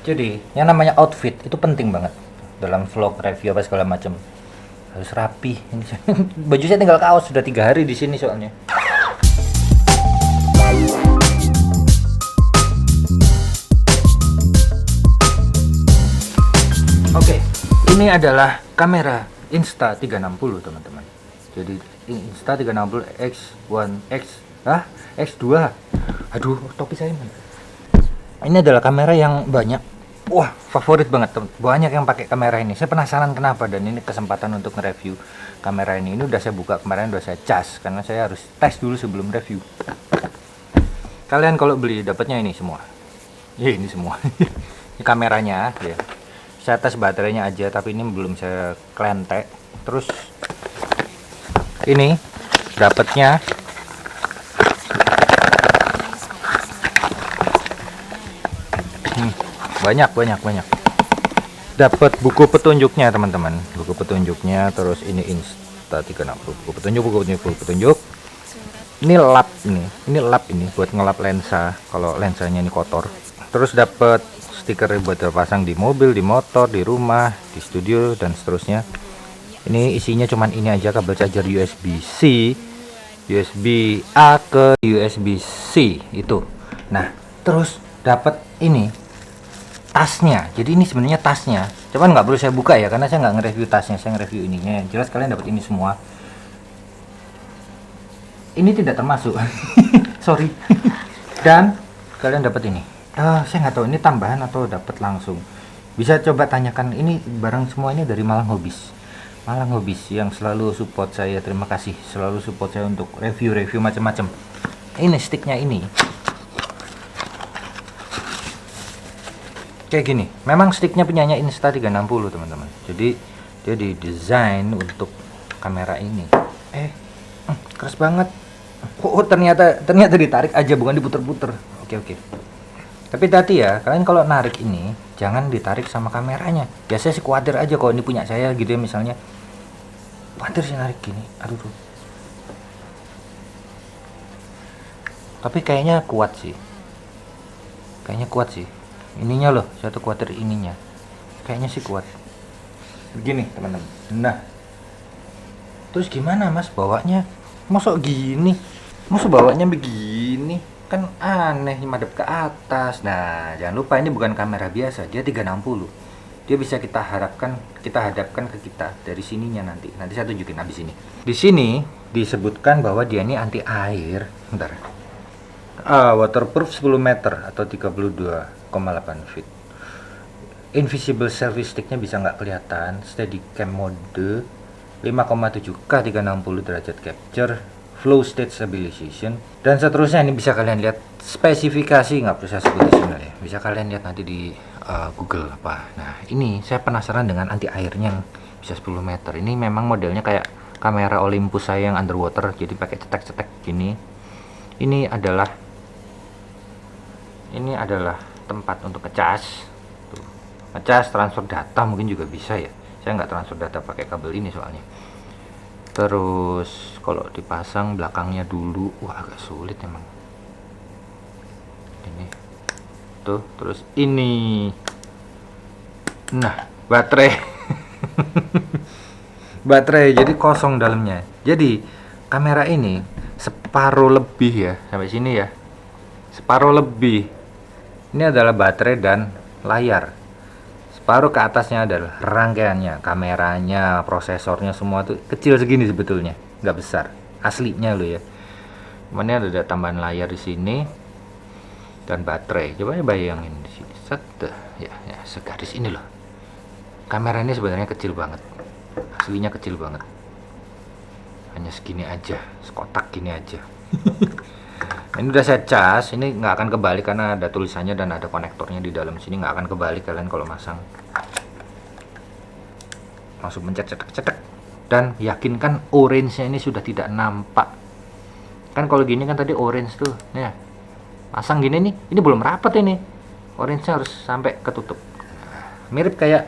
Jadi yang namanya outfit itu penting banget dalam vlog review apa segala macam. Harus rapi. Ini baju saya tinggal kaos sudah 3 hari di sini soalnya. Oke, ini adalah kamera Insta360 teman-teman. Jadi Insta360 X2. Aduh, topi saya mana? Ini adalah kamera yang banyak, wah favorit banget teman. Banyak yang pakai kamera ini. Saya penasaran kenapa, dan ini kesempatan untuk nge-review kamera ini. Ini udah saya buka kemarin, udah saya cas karena saya harus tes dulu sebelum review. Kalian kalau beli dapatnya ini semua. Ya ini semua. Ini kameranya ya. Saya tes baterainya aja, tapi ini belum saya klentek. Terus ini dapatnya banyak. Dapat buku petunjuknya teman-teman, buku petunjuknya. Terus ini Insta360 buku petunjuk. Ini lap ini buat ngelap lensa kalau lensanya ini kotor. Terus dapat stiker buat terpasang di mobil, di motor, di rumah, di studio dan seterusnya. Ini isinya cuman ini aja, kabel charger USB-C, USB A ke USB-C itu. Nah, terus dapat ini tasnya. Jadi ini sebenarnya tasnya. Cuman nggak perlu saya buka ya, karena saya nggak nge-review tasnya, saya nge-review ininya. Jelas kalian dapat ini semua. Ini tidak termasuk. Sorry. Dan kalian dapat ini. Saya nggak tahu ini tambahan atau dapat langsung. Bisa coba tanyakan, ini barang semua ini dari Malang Hobbies yang selalu support saya. Terima kasih, selalu support saya untuk review macam-macam. Ini sticknya ini kayak gini. Memang sticknya punyanya Insta360 teman-teman. Jadi dia didesain untuk kamera ini. Keras banget. Oh, ternyata ditarik aja, bukan diputer-puter. Oke. Tapi tadi ya, kalian kalau narik ini jangan ditarik sama kameranya. Biasanya sih khawatir aja kalau ini punya saya gitu ya misalnya. Khawatir sih narik gini. Aduh. Tapi kayaknya kuat sih. Ininya loh, saya tuh khawatir ininya. Kayaknya sih kuat. Begini teman-teman. Nah, terus gimana mas bawanya? Masa bawanya begini? Kan aneh, madep ke atas. Nah, jangan lupa ini bukan kamera biasa, dia 360. Dia bisa kita hadapkan ke kita dari sininya nanti. Nanti saya tunjukin habis ini. Di sini disebutkan bahwa dia ini anti air. Bentar. Waterproof 10 meter atau 32,8 feet. Invisible selfie sticknya bisa nggak kelihatan. Steadicam mode 5,7K 360 derajat capture, flow state stabilization, dan seterusnya. Ini bisa kalian lihat spesifikasi, nggak perlu saya sebut di sini ya. Bisa kalian lihat nanti di Google apa. Nah, ini saya penasaran dengan anti airnya yang bisa 10 meter. Ini memang modelnya kayak kamera Olympus saya yang underwater, jadi pakai cetek-cetek gini. Ini adalah tempat untuk ngecas. Ngecas, transfer data mungkin juga bisa ya. Saya nggak transfer data pakai kabel ini soalnya. Terus kalau dipasang belakangnya dulu, wah agak sulit emang. Ini tuh, terus ini. Nah, baterai. Baterai jadi kosong dalamnya. Jadi kamera ini separuh lebih ya, sampai sini ya. Separuh lebih. Ini adalah baterai dan layar. Separuh ke atasnya adalah rangkaiannya, kameranya, prosesornya, semua tuh kecil segini sebetulnya, nggak besar. Aslinya loh ya. Cuman ini ada tambahan layar di sini dan baterai. Coba bayangin di sini, set, ya segaris ini loh. Kamera ini sebenarnya kecil banget, aslinya kecil banget. Hanya segini aja, sekotak gini aja. Ini udah saya cas, ini nggak akan kebalik karena ada tulisannya dan ada konektornya di dalam sini, nggak akan kebalik kalian kalau masang. Langsung mencet cetek, dan yakinkan orange-nya ini sudah tidak nampak. Kan kalau gini kan tadi orange tuh, ya. Pasang gini nih, ini belum rapat ini. Orange-nya harus sampai ketutup. Mirip kayak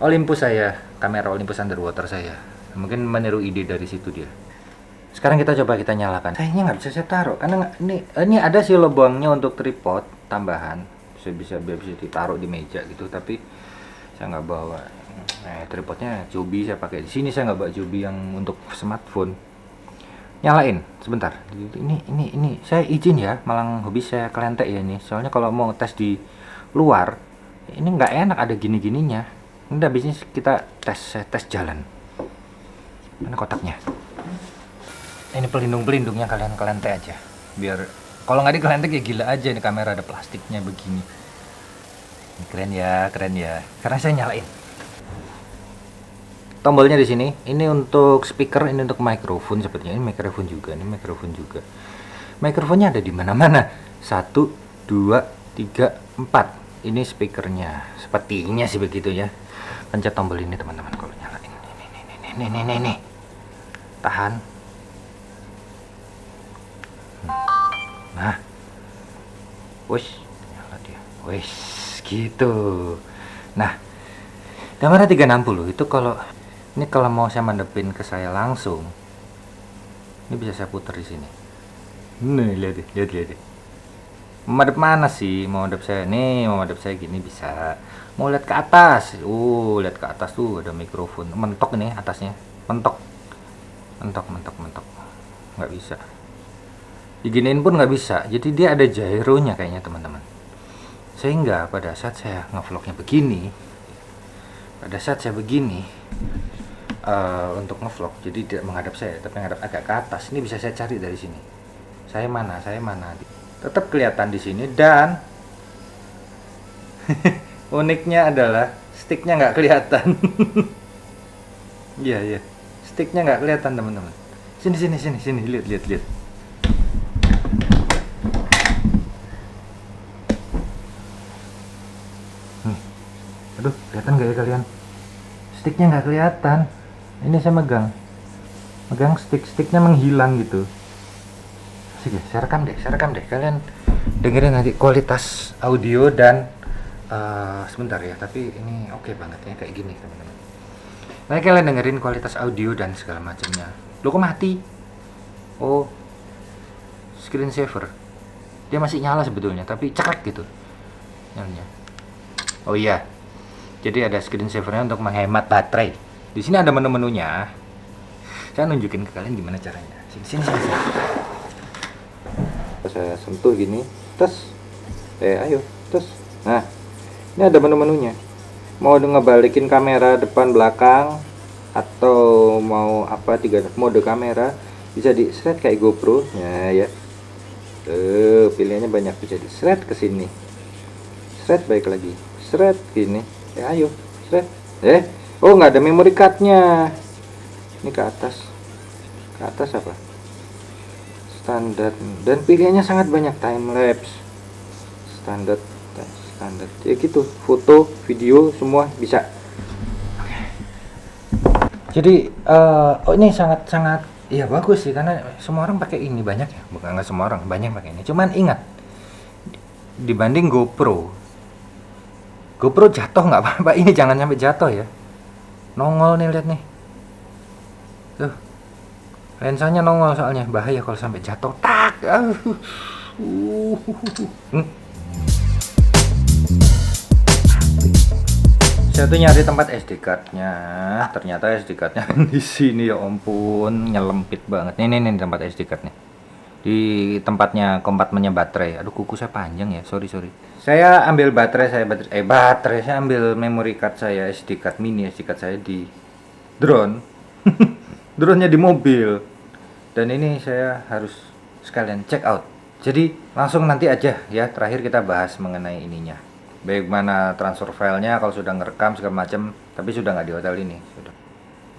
Olympus saya, kamera Olympus underwater saya. Mungkin meniru ide dari situ dia. Sekarang kita coba kita nyalakan. Kayaknya nggak bisa saya taruh karena ini ada sih lubangnya untuk tripod tambahan. saya bisa ditaruh di meja gitu, tapi saya nggak bawa. Tripodnya Joby saya pakai di sini, saya nggak bawa Joby yang untuk smartphone. Nyalain sebentar. Ini saya izin ya, malang hobi saya kelentek ya ini. Soalnya kalau mau tes di luar ini nggak enak ada gini-gininya. Udah bisnis kita tes jalan. Mana kotaknya? Ini pelindungnya kalian kelentek aja. Biar kalau nggak dikelentek ya gila aja, ini kamera ada plastiknya begini. Ini keren ya. Karena saya nyalain. Tombolnya di sini. Ini untuk speaker, ini untuk mikrofon sepertinya. Ini mikrofon juga. Mikrofonnya ada di mana-mana. 1, 2, 3, 4. Ini speakernya. Sepertinya sih begitu ya. Pencet tombol ini teman-teman kalau nyalain. Nih. Tahan. Nah, nyala dia. Gitu. Nah, kamera 360 itu kalau mau saya mandepin ke saya langsung, ini bisa saya putar di sini. Nih, lihat deh. Mau madep mana sih? Mau madep saya nih, mau madep saya gini bisa. Mau lihat ke atas. Lihat ke atas tuh ada mikrofon. Mentok ini atasnya. Mentok. Nggak bisa. Diginiin pun nggak bisa, jadi dia ada gyronya kayaknya teman-teman, sehingga pada saat saya ngevlognya begini, untuk ngevlog jadi tidak menghadap saya tapi menghadap agak ke atas. Ini bisa saya cari dari sini, saya mana tetap kelihatan di sini. Dan uniknya adalah sticknya nggak kelihatan. Iya, sticknya nggak kelihatan teman-teman. Sini, lihat. Aduh, kelihatan gak ya kalian? Sticknya nggak kelihatan. Ini saya megang sticknya menghilang gitu. Asik ya, saya rekam deh. Kalian dengerin nanti kualitas audio dan sebentar ya. Tapi ini oke banget ya kayak gini teman-teman. Nah, kalian dengerin kualitas audio dan segala macamnya. Loh, kok mati? Oh, screen saver. Dia masih nyala sebetulnya, tapi cekrek gitu nyalanya. Oh iya. Jadi ada screen savernya untuk menghemat baterai. Di sini ada menu-menunya. Saya nunjukin ke kalian gimana caranya. Sini. Saya sentuh gini, tes. Ayo, tes. Nah, ini ada menu-menunya. Mau ngebalikin kamera depan belakang atau mau apa 3 mode kamera, bisa di set kayak GoPro. Ya. Pilihannya banyak, bisa di set ke sini. Set baik lagi. Set gini. Ayo, set. Nggak ada memory cardnya. Ini ke atas apa? Standar. Dan pilihannya sangat banyak. Time lapse, standar ya gitu. Foto, video semua bisa. Jadi ini sangat ya bagus sih, karena semua orang pakai ini, banyak ya. Bukan nggak semua orang, banyak pakai ini. Cuman ingat, dibanding GoPro jatuh nggak apa-apa, ini jangan sampai jatuh ya. Nongol nih, lihat nih tuh, lensanya nongol, soalnya bahaya kalau sampai jatuh. Saya tuh nyari tempat SD card-nya, ternyata SD card-nya di sini, ya ampun, nyelempit banget. Nih tempat SD card nih, di tempatnya kompartemennya baterai. Aduh, kuku saya panjang ya, sorry. Saya ambil saya ambil memory card saya, SD card saya di drone. Drone-nya di mobil. Dan ini saya harus sekalian check out. Jadi langsung nanti aja ya, terakhir kita bahas mengenai ininya. Bagaimana transfer filenya kalau sudah ngerekam segala macam, tapi sudah nggak di hotel ini. Sudah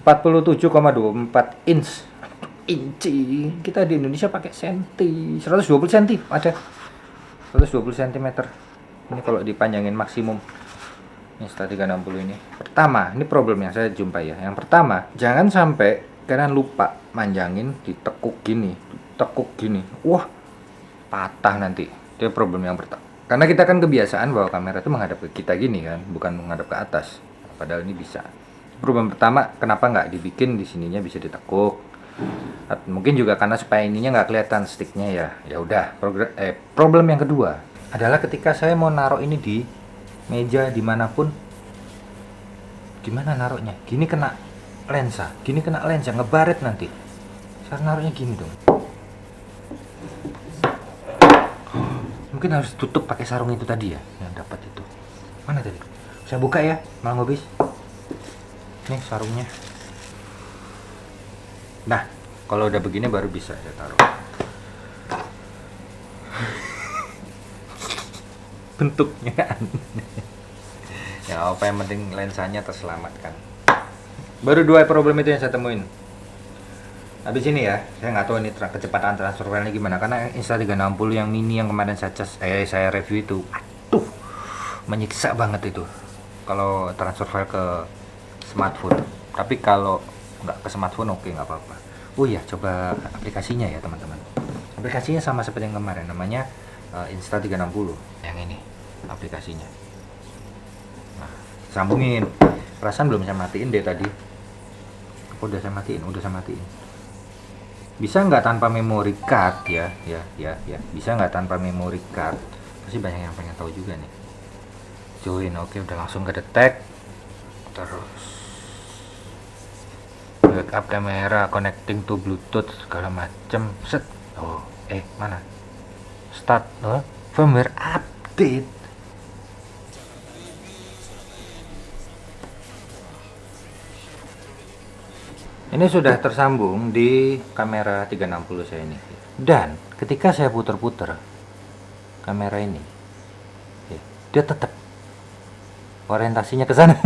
47,24 inci. Kita di Indonesia pakai senti. 120 cm ada. 120 cm. Ini kalau dipanjangin maksimum. Ini setelah 360 ini. Pertama, ini problem yang saya jumpai ya. Yang pertama, jangan sampai kalian lupa manjangin, ditekuk gini. Wah, patah nanti. Itu problem yang pertama. Karena kita kan kebiasaan bahwa kamera itu menghadap ke kita gini kan, bukan menghadap ke atas. Padahal ini bisa. Problem pertama, kenapa nggak dibikin di sininya bisa ditekuk? Mungkin juga karena supaya ininya nggak kelihatan sticknya ya. Ya udah. Problem yang kedua, adalah ketika saya mau naruh ini di meja dimanapun. Gimana naruhnya? Gini kena lensa, ngebaret nanti. Saya naruhnya gini dong. Mungkin harus tutup pakai sarung itu tadi ya, yang dapat itu. Mana tadi? Saya buka ya, malah ngobis. Nih sarungnya. Nah, kalau udah begini baru bisa saya taruh. Bentuknya aneh. Ya apa yang penting lensanya terselamatkan. Baru 2 problem itu yang saya temuin. Habis ini ya, saya nggak tahu ini kecepatan transfer filenya gimana, karena Insta360 yang mini yang kemarin saya review itu, aduh, menyiksa banget itu kalau transfer file ke smartphone. Tapi kalau nggak ke smartphone oke, nggak apa-apa. Oh iya, coba aplikasinya ya teman-teman. Aplikasinya sama seperti yang kemarin, namanya Insta360 yang ini aplikasinya. Nah, sambungin. Perasaan belum saya matiin deh tadi. Apa udah saya matiin? Udah saya matiin. Bisa nggak tanpa memory card ya. Bisa nggak tanpa memory card? Pasti banyak yang pengen tahu juga nih. Join, oke, udah langsung ke detect. Terus backup kamera, connecting to Bluetooth segala macem. Set. Oh, mana? Start, firmware update. Ini sudah tersambung di kamera 360 saya ini. Dan ketika saya putar-putar kamera ini, dia tetap orientasinya ke sana.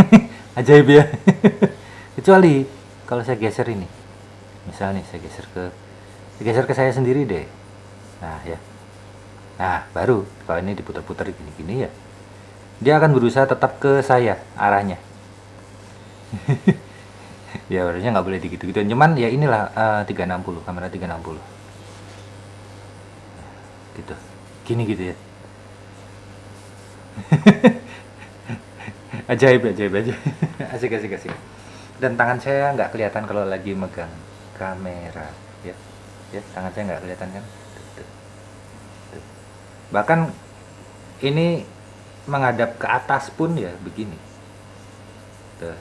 Ajaib ya. Kecuali kalau saya geser ini. Misalnya saya geser ke saya sendiri deh. Nah, ya. Nah, baru kalau ini diputar-putar gini-gini ya. Dia akan berusaha tetap ke saya arahnya. Ya harusnya nggak boleh digitu-gituin, cuman ya inilah 360, kamera 360 gitu, gini gitu ya. ajaib aja. asik. Dan tangan saya nggak kelihatan kalau lagi megang kamera ya, tangan saya nggak kelihatan kan. Tuh. Bahkan ini menghadap ke atas pun ya begini tuh.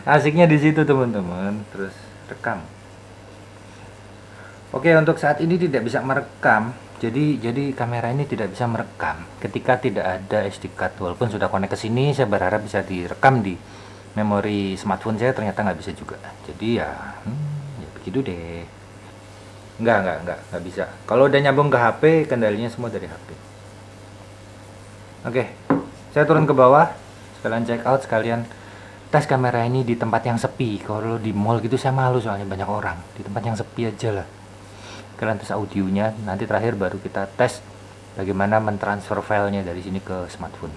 Asiknya di situ teman-teman. Terus rekam. Oke, untuk saat ini tidak bisa merekam. Jadi kamera ini tidak bisa merekam ketika tidak ada SD card. Walaupun sudah connect ke sini, saya berharap bisa direkam di memori smartphone saya, ternyata nggak bisa juga. Jadi ya begitu deh. Nggak bisa. Kalau udah nyambung ke HP, kendalinya semua dari HP. Oke, saya turun ke bawah, sekalian check out, sekalian tes kamera ini di tempat yang sepi. Kalau di mall gitu saya malu soalnya banyak orang. Di tempat yang sepi aja lah. Kalian tes audionya, nanti terakhir baru kita tes bagaimana mentransfer filenya dari sini ke smartphone.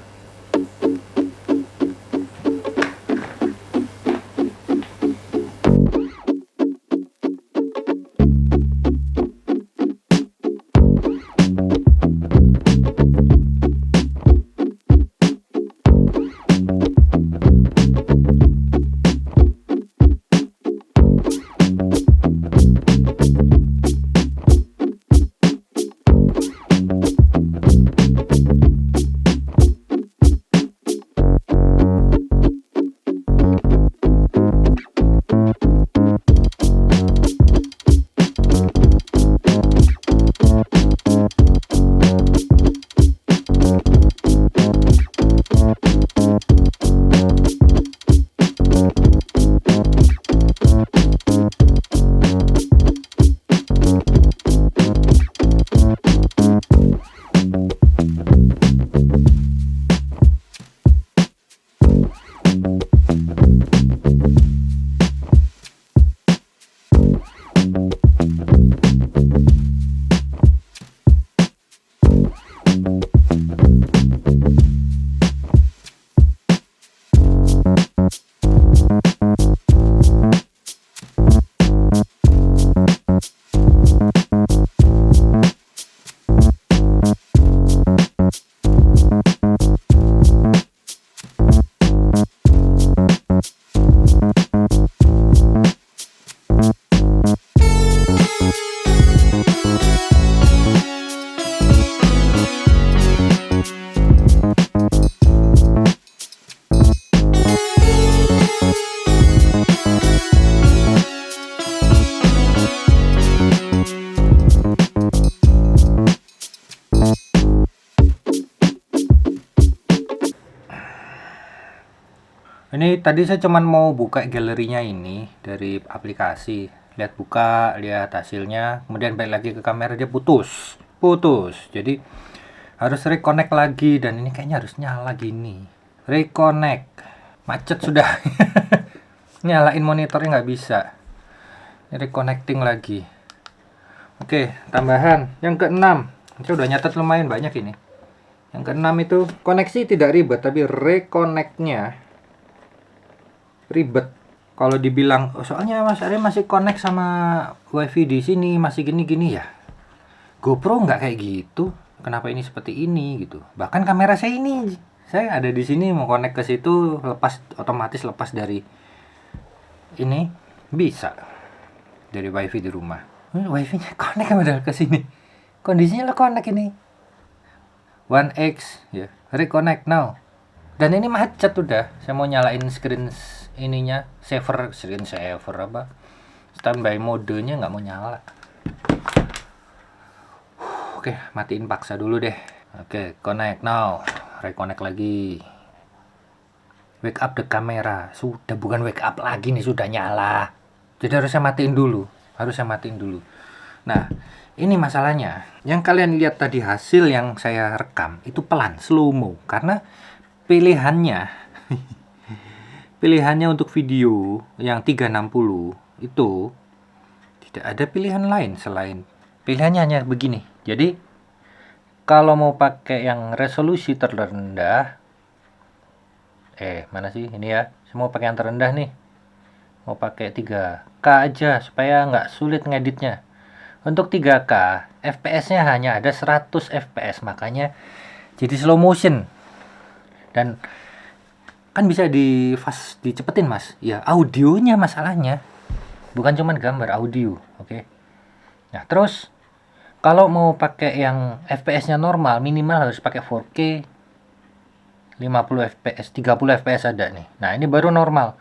Ini tadi saya cuman mau buka galerinya ini dari aplikasi. Lihat buka, lihat hasilnya, kemudian balik lagi ke kamera dia putus. Jadi harus reconnect lagi dan ini kayaknya harus nyala gini. Reconnect. Macet sudah. Nyalain monitornya nggak bisa. Ini reconnecting lagi. Oke, tambahan yang keenam. Saya udah nyatet lumayan banyak ini. Yang keenam itu koneksi tidak ribet, tapi reconnect-nya ribet. Kalau dibilang, oh, soalnya Mas Arya masih connect sama WiFi di sini, masih gini-gini ya. GoPro nggak kayak gitu. Kenapa ini seperti ini gitu? Bahkan kamera saya ini, saya ada di sini mau connect ke situ, otomatis lepas dari ini bisa dari WiFi di rumah. WiFi-nya connect padahal ke sini. Kondisinya lo connect ini. 1x ya, reconnect now. Dan ini macet udah. Saya mau nyalain screen ininya, screen saver apa? Standby modenya nggak mau nyala. Oke, matiin paksa dulu deh. Oke, connect now. Reconnect lagi. Wake up the camera. Sudah bukan wake up lagi nih, sudah nyala. Jadi harusnya matiin dulu. Nah, ini masalahnya. Yang kalian lihat tadi hasil yang saya rekam itu pelan, slow mo, karena pilihannya untuk video yang 360 itu tidak ada pilihan lain selain pilihannya hanya begini. Jadi kalau mau pakai yang resolusi terendah, mana sih ini ya, saya mau pakai yang terendah nih, mau pakai 3K aja supaya nggak sulit ngeditnya. Untuk 3K FPS-nya hanya ada 100 FPS, makanya jadi slow motion. Dan kan bisa dicepetin mas, ya audionya masalahnya, bukan cuman gambar, audio. Oke. Nah terus kalau mau pakai yang FPS-nya normal, minimal harus pakai 4K 50 fps, 30 fps ada nih. Nah ini baru normal,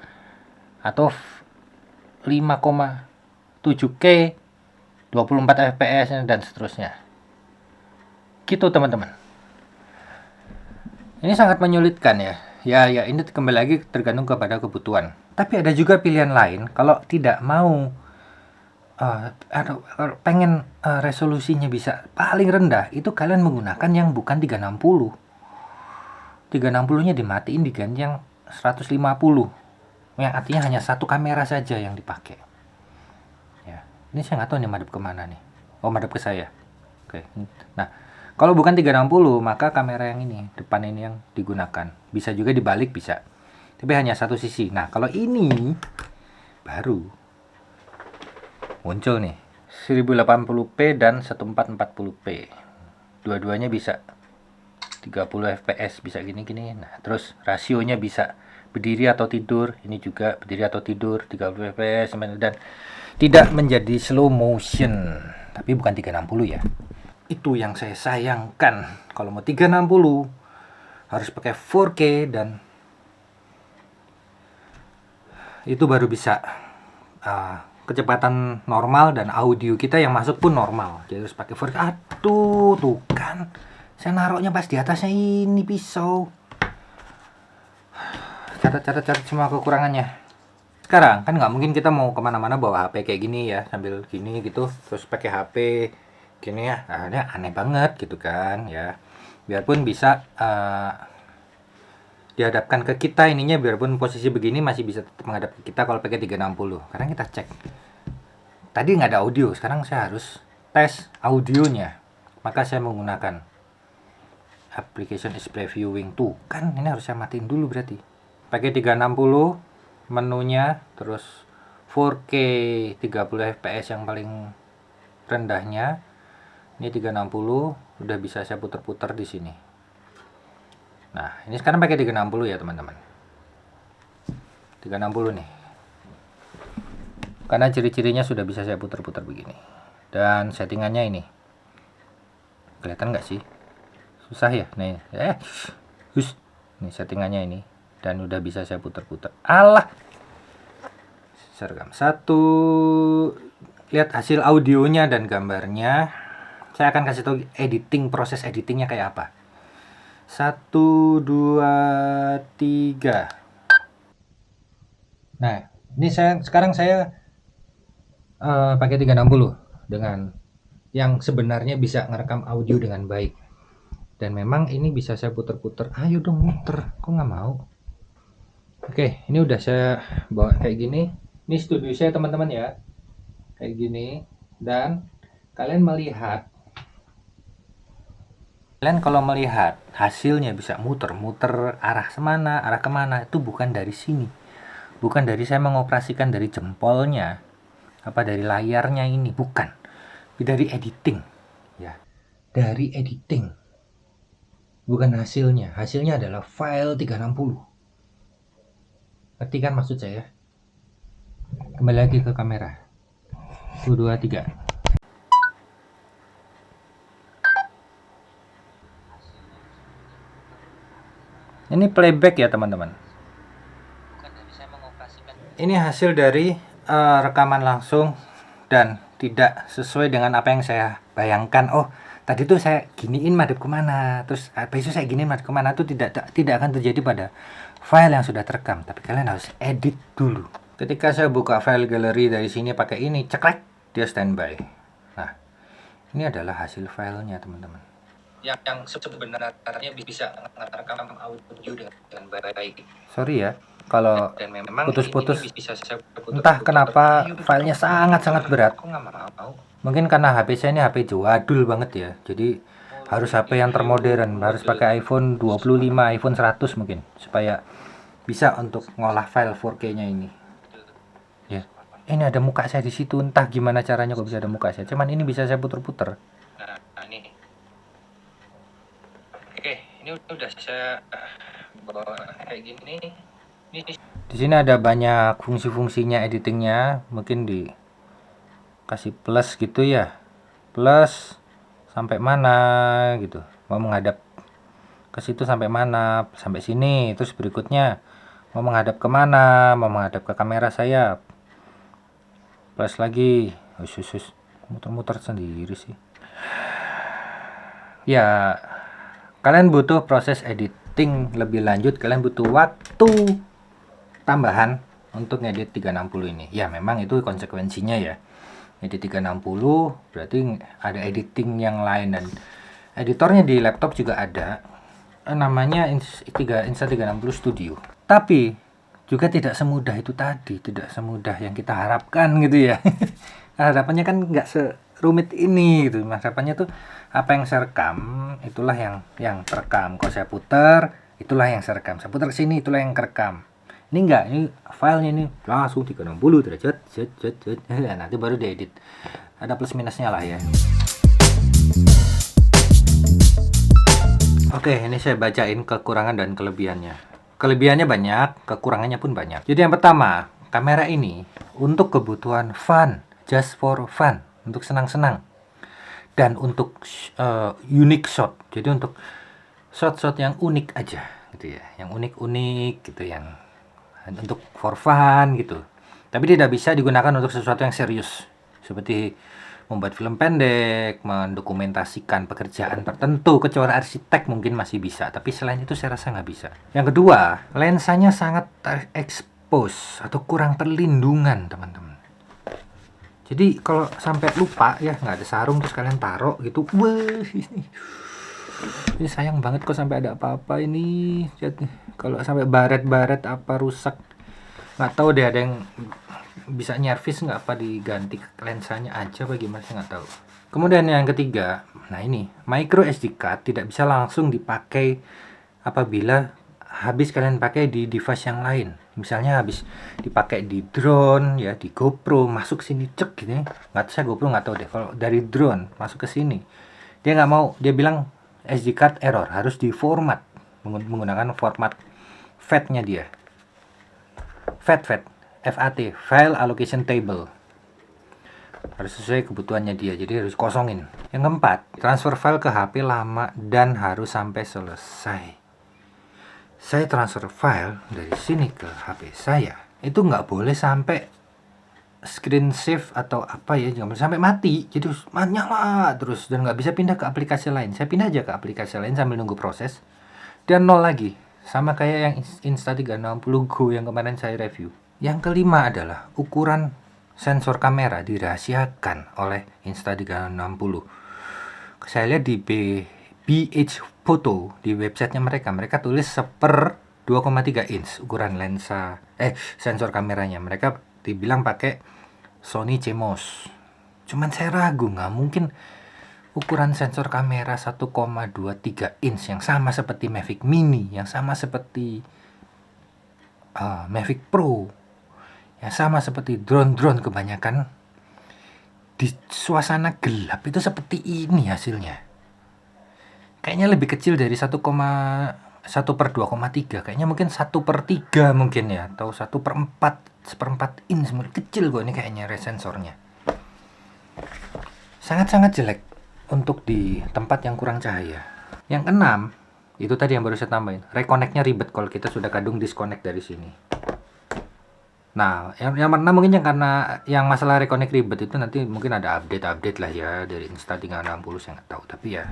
atau 5,7K 24 fps dan seterusnya gitu teman-teman. Ini sangat menyulitkan ya. Ya ini kembali lagi tergantung kepada kebutuhan. Tapi ada juga pilihan lain. Kalau tidak mau pengen resolusinya bisa paling rendah, itu kalian menggunakan yang bukan 360. 360 nya dimatiin, diganti yang 150, yang artinya hanya satu kamera saja yang dipakai ya. Ini saya nggak tahu nih madep kemana nih. Oh, madep ke saya. Oke. Nah kalau bukan 360 maka kamera yang ini depan ini yang digunakan. Bisa juga dibalik, bisa, tapi hanya satu sisi. Nah kalau ini baru muncul nih 1080p dan 1440p, dua-duanya bisa 30 fps, bisa gini-gini. Nah terus rasionya bisa berdiri atau tidur, ini juga berdiri atau tidur 30 fps, dan tidak menjadi slow motion. Tapi bukan 360 ya. Itu yang saya sayangkan. Kalau mau 360 harus pakai 4K, dan itu baru bisa kecepatan normal dan audio kita yang masuk pun normal. Jadi harus pakai 4K. Aduh, tuh kan. Saya naruhnya pas di atasnya ini pisau. Catat semua kekurangannya. Sekarang kan nggak mungkin kita mau kemana-mana bawa HP kayak gini ya, sambil gini gitu, terus pakai HP gini ya. Nah, aneh banget gitu kan ya. Biarpun bisa dihadapkan ke kita ininya, biarpun posisi begini masih bisa tetap menghadap ke kita kalau pakai 360. Karena kita cek tadi nggak ada audio, sekarang saya harus tes audionya, maka saya menggunakan application display viewing. Tuh kan ini harus saya matiin dulu, berarti pakai 360 menunya, terus 4K 30 fps yang paling rendahnya. Ini 360 udah bisa saya putar-putar di sini. Nah, ini sekarang pakai 360 ya, teman-teman. 360 nih. Karena ciri-cirinya sudah bisa saya putar-putar begini. Dan settingannya ini. Kelihatan nggak sih? Susah ya? Nih, Nih settingannya ini. Dan udah bisa saya putar-putar. Alah. Sergam satu. Lihat hasil audionya dan gambarnya. Saya akan kasih tahu proses editingnya kayak apa. 1, 2, 3. Nah, ini sekarang saya pakai 360 dengan yang sebenarnya bisa ngerekam audio dengan baik. Dan memang ini bisa saya puter-puter. Ayo dong muter, kok nggak mau? Oke, ini udah saya bawa kayak gini. Ini studio saya teman-teman ya, kayak gini. Dan kalian kalau melihat hasilnya bisa muter-muter arah kemana itu bukan dari sini, bukan dari saya mengoperasikan dari jempolnya, apa dari layarnya ini, bukan, dari editing ya, dari editing, bukan hasilnya adalah file 360. Ngerti kan maksud saya? Kembali lagi ke kamera. 1, 2, 3. Ini playback ya teman-teman. Ini hasil dari rekaman langsung dan tidak sesuai dengan apa yang saya bayangkan. Oh, tadi tuh saya giniin madep kemana, terus besok saya giniin madep kemana, itu tidak akan terjadi pada file yang sudah terekam. Tapi kalian harus edit dulu. Ketika saya buka file galeri dari sini pakai ini, ceklek, dia standby. Nah, ini adalah hasil filenya teman-teman. Yang sebenarnya bisa merekam audio dengan baik. Sorry ya, kalau putus-putus. Entah kenapa filenya sangat-sangat berat. Mungkin karena HP saya ini HP jadul banget ya. Jadi harus HP yang termodern, harus pakai iPhone 25, iPhone 100 mungkin, supaya bisa untuk ngolah file 4K-nya ini. Ya. Ini ada muka saya di situ, entah gimana caranya kok bisa ada muka saya. Cuman ini bisa saya puter-puter. Nah, ini. Oke, ini udah saya bawa kayak gini. Di sini ada banyak fungsi-fungsinya editingnya, mungkin dikasih plus gitu ya, plus sampai mana gitu, mau menghadap ke situ sampai mana, sampai sini, terus berikutnya mau menghadap kemana, mau menghadap ke kamera saya, plus lagi, muter-muter sendiri sih ya. Kalian butuh proses editing lebih lanjut, kalian butuh waktu tambahan untuk ngedit 360 ini. Ya memang itu konsekuensinya ya. Edit 360 berarti ada editing yang lain, dan editornya di laptop juga ada. Namanya Insta360 Studio. Tapi juga tidak semudah itu tadi, tidak semudah yang kita harapkan gitu ya. Harapannya kan nggak serumit ini gitu. Harapannya tuh apa yang saya rekam itulah yang terekam. Kalau saya putar itulah yang saya rekam. Saya putar ke sini itulah yang kerekam. Ini enggak, ini filenya ini langsung 360 derajat, nanti baru diedit. Ada plus minusnya lah ya. Oke, ini saya bacain kekurangan dan kelebihannya. Kelebihannya banyak, kekurangannya pun banyak. Jadi yang pertama, kamera ini untuk kebutuhan fun, just for fun, untuk senang-senang. Dan untuk unique shot, jadi untuk shot-shot yang unik aja gitu ya, yang unik-unik gitu, yang untuk for fun gitu. Tapi tidak bisa digunakan untuk sesuatu yang serius, seperti membuat film pendek, mendokumentasikan pekerjaan tertentu, kecuali arsitek mungkin masih bisa, tapi selain itu saya rasa nggak bisa. Yang kedua, lensanya sangat terekspos atau kurang perlindungan teman-teman. Jadi kalau sampai lupa ya, nggak ada sarung terus kalian taruh gitu, wah ini sayang banget kok sampai ada apa-apa ini. Jadi kalau sampai baret-baret apa rusak, nggak tahu deh, ada yang bisa nyervis nggak, apa diganti lensanya aja bagaimana, saya nggak tahu. Kemudian yang ketiga, nah ini micro SD card tidak bisa langsung dipakai apabila habis kalian pakai di device yang lain. Misalnya habis dipakai di drone ya, di GoPro, masuk sini cek gitu. Nggak tahu, saya GoPro nggak tahu deh. Kalau dari drone masuk ke sini, dia nggak mau, dia bilang SD card error, harus di format menggunakan format FAT-nya dia. FAT, File Allocation Table. Harus sesuai kebutuhannya dia, jadi harus kosongin. Yang keempat, transfer file ke HP lama dan harus sampai selesai. Saya transfer file dari sini ke HP saya, itu nggak boleh sampai screen save atau apa ya, jangan sampai mati, jadi nyala terus dan nggak bisa pindah ke aplikasi lain. Saya pindah aja ke aplikasi lain sambil nunggu proses dan nol lagi, sama kayak yang Insta360 Go yang kemarin saya review. Yang kelima adalah ukuran sensor kamera dirahasiakan oleh Insta360. Saya lihat di BH Photo, di websitenya mereka tulis 1/2,3 inch ukuran sensor kameranya. Mereka dibilang pakai Sony CMOS. Cuman saya ragu, nggak mungkin ukuran sensor kamera 1,23 inch yang sama seperti Mavic Mini, yang sama seperti Mavic Pro, yang sama seperti drone kebanyakan di suasana gelap itu seperti ini hasilnya. Kayaknya lebih kecil dari 1/2,3, kayaknya mungkin 1/3 mungkin ya, atau 1/4 inch, kecil kok ini kayaknya sensornya. Sangat-sangat jelek untuk di tempat yang kurang cahaya. Yang keenam, itu tadi yang baru saya tambahin, reconnect-nya ribet kalau kita sudah kadung disconnect dari sini. Nah, yang mana mungkin karena yang masalah reconnect ribet itu nanti mungkin ada update lah ya dari Insta360, saya nggak tahu. Tapi ya,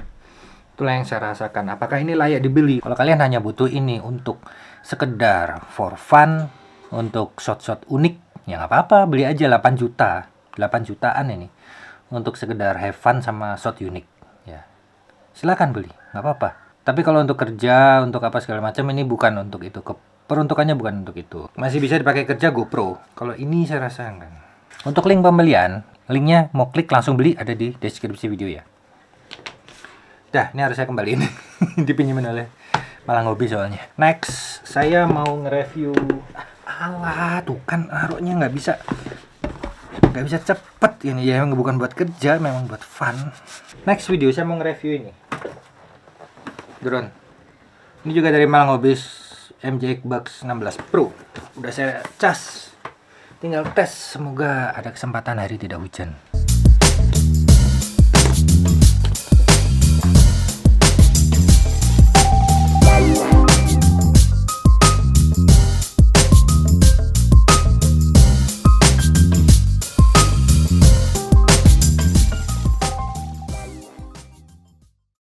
itulah yang saya rasakan. Apakah ini layak dibeli? Kalau kalian hanya butuh ini untuk sekedar for fun, untuk shot-shot unik, ya nggak apa-apa, beli aja 8 jutaan ini. Untuk sekedar have fun sama shot unik, ya silakan beli, nggak apa-apa. Tapi kalau untuk kerja, untuk apa segala macam, ini bukan untuk itu. Peruntukannya bukan untuk itu. Masih bisa dipakai kerja GoPro. Kalau ini saya rasa enggak. Untuk link pembelian, linknya mau klik langsung beli ada di deskripsi video ya. Dah, ini harus saya kembaliin. Dipinjemin oleh Malang Hobi soalnya. Next, saya mau nge-review. Alah, tuh kan naruhnya nggak bisa cepet ini ya, memang bukan buat kerja, memang buat fun. Next video saya mau nge-review ini drone. Ini juga dari Malang Hobis, MJX Bugs 16 Pro. Udah saya cas, tinggal tes. Semoga ada kesempatan hari tidak hujan.